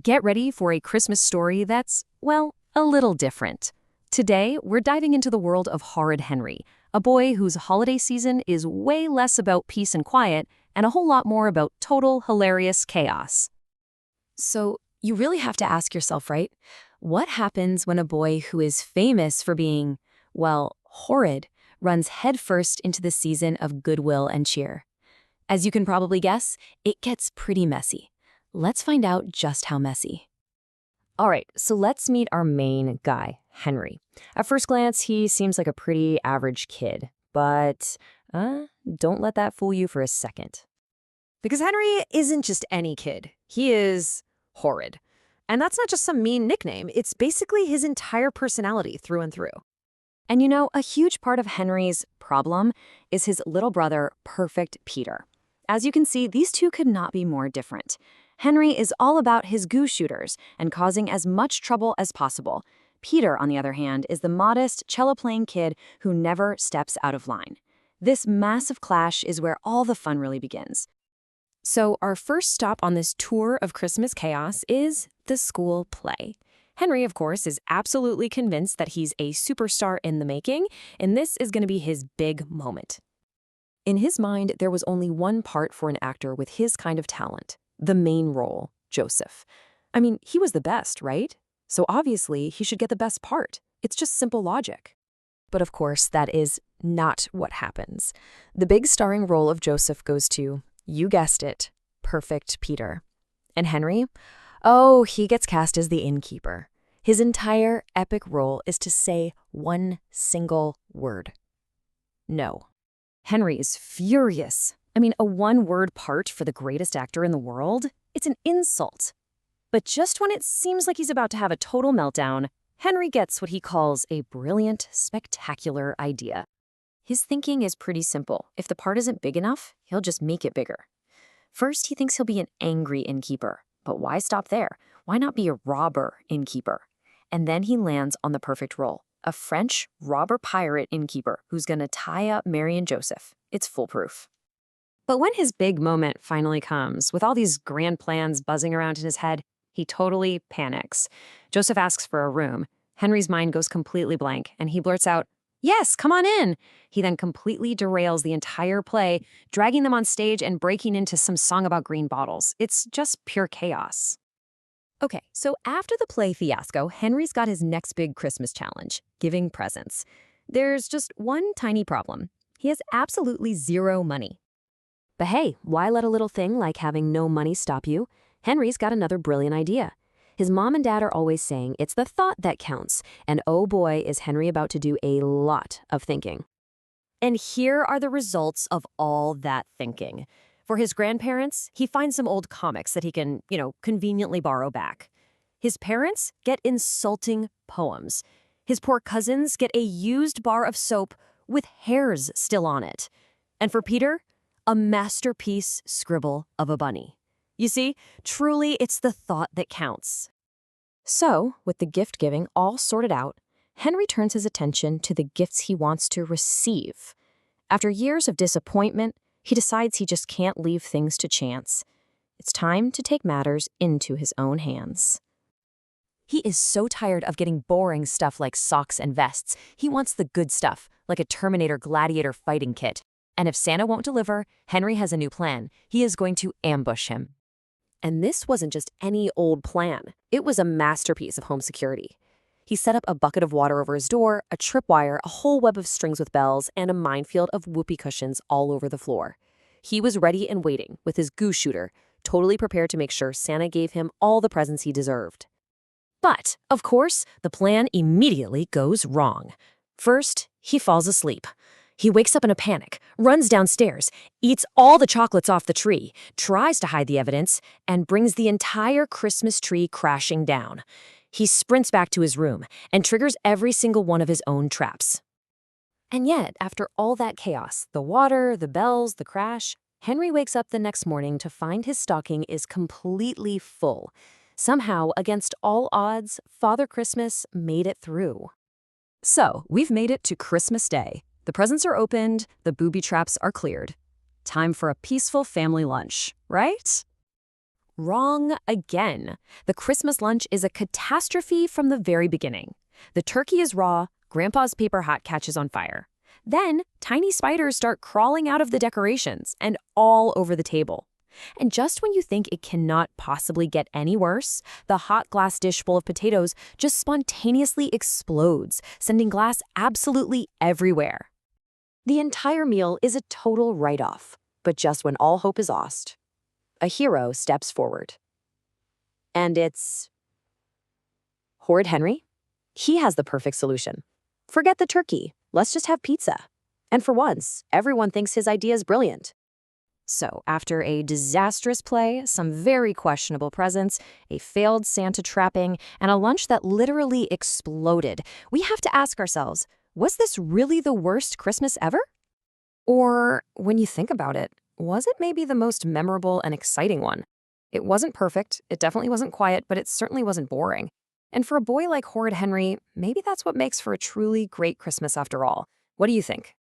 Get ready for a Christmas story that's, well, a little different. Today, we're diving into the world of Horrid Henry, a boy whose holiday season is way less about peace and quiet and a whole lot more about total hilarious chaos. So, you really have to ask yourself, right? What happens when a boy who is famous for being, well, horrid, runs headfirst into the season of goodwill and cheer? As you can probably guess, it gets pretty messy. Let's find out just how messy. All right, so let's meet our main guy, Henry. At first glance, he seems like a pretty average kid, but don't let that fool you for a second. Because Henry isn't just any kid. He is horrid. And that's not just some mean nickname. It's basically his entire personality through and through. And you know, a huge part of Henry's problem is his little brother, Perfect Peter. As you can see, these two could not be more different. Henry is all about his goose shooters and causing as much trouble as possible. Peter, on the other hand, is the modest, cello-playing kid who never steps out of line. This massive clash is where all the fun really begins. So our first stop on this tour of Christmas chaos is the school play. Henry, of course, is absolutely convinced that he's a superstar in the making, and this is going to be his big moment. In his mind, there was only one part for an actor with his kind of talent. The main role, Joseph. I mean, he was the best, right? So obviously, he should get the best part. It's just simple logic. But of course, that is not what happens. The big starring role of Joseph goes to, you guessed it, Perfect Peter. And Henry? Oh, he gets cast as the innkeeper. His entire epic role is to say one single word. No. Henry is furious. I mean, a one-word part for the greatest actor in the world? It's an insult. But just when it seems like he's about to have a total meltdown, Henry gets what he calls a brilliant, spectacular idea. His thinking is pretty simple. If the part isn't big enough, he'll just make it bigger. First, he thinks he'll be an angry innkeeper. But why stop there? Why not be a robber innkeeper? And then he lands on the perfect role, a French robber pirate innkeeper who's going to tie up Mary and Joseph. It's foolproof. But when his big moment finally comes, with all these grand plans buzzing around in his head, he totally panics. Joseph asks for a room. Henry's mind goes completely blank, and he blurts out, "Yes, come on in." He then completely derails the entire play, dragging them on stage and breaking into some song about green bottles. It's just pure chaos. Okay, so after the play fiasco, Henry's got his next big Christmas challenge, giving presents. There's just one tiny problem. He has absolutely zero money. But hey, why let a little thing like having no money stop you? Henry's got another brilliant idea. His mom and dad are always saying it's the thought that counts, and oh boy, is Henry about to do a lot of thinking. And here are the results of all that thinking. For his grandparents, he finds some old comics that he can, conveniently borrow back. His parents get insulting poems. His poor cousins get a used bar of soap with hairs still on it. And for Peter, a masterpiece scribble of a bunny. You see, truly it's the thought that counts. So, with the gift-giving all sorted out, Henry turns his attention to the gifts he wants to receive. After years of disappointment, he decides he just can't leave things to chance. It's time to take matters into his own hands. He is so tired of getting boring stuff like socks and vests. He wants the good stuff, like a Terminator Gladiator fighting kit. And if Santa won't deliver, Henry has a new plan. He is going to ambush him. And this wasn't just any old plan. It was a masterpiece of home security. He set up a bucket of water over his door, a tripwire, a whole web of strings with bells, and a minefield of whoopee cushions all over the floor. He was ready and waiting with his goose shooter, totally prepared to make sure Santa gave him all the presents he deserved. But, of course, the plan immediately goes wrong. First, he falls asleep. He wakes up in a panic, runs downstairs, eats all the chocolates off the tree, tries to hide the evidence, and brings the entire Christmas tree crashing down. He sprints back to his room and triggers every single one of his own traps. And yet, after all that chaos, the water, the bells, the crash, Henry wakes up the next morning to find his stocking is completely full. Somehow, against all odds, Father Christmas made it through. So, we've made it to Christmas Day. The presents are opened, the booby traps are cleared. Time for a peaceful family lunch, right? Wrong again. The Christmas lunch is a catastrophe from the very beginning. The turkey is raw, Grandpa's paper hat catches on fire. Then, tiny spiders start crawling out of the decorations and all over the table. And just when you think it cannot possibly get any worse, the hot glass dish full of potatoes just spontaneously explodes, sending glass absolutely everywhere. The entire meal is a total write-off. But just when all hope is lost, a hero steps forward. And it's Horrid Henry. He has the perfect solution. Forget the turkey. Let's just have pizza. And for once, everyone thinks his idea is brilliant. So, after a disastrous play, some very questionable presents, a failed Santa trapping, and a lunch that literally exploded, we have to ask ourselves, was this really the worst Christmas ever? Or, when you think about it, was it maybe the most memorable and exciting one? It wasn't perfect, it definitely wasn't quiet, but it certainly wasn't boring. And for a boy like Horrid Henry, maybe that's what makes for a truly great Christmas after all. What do you think?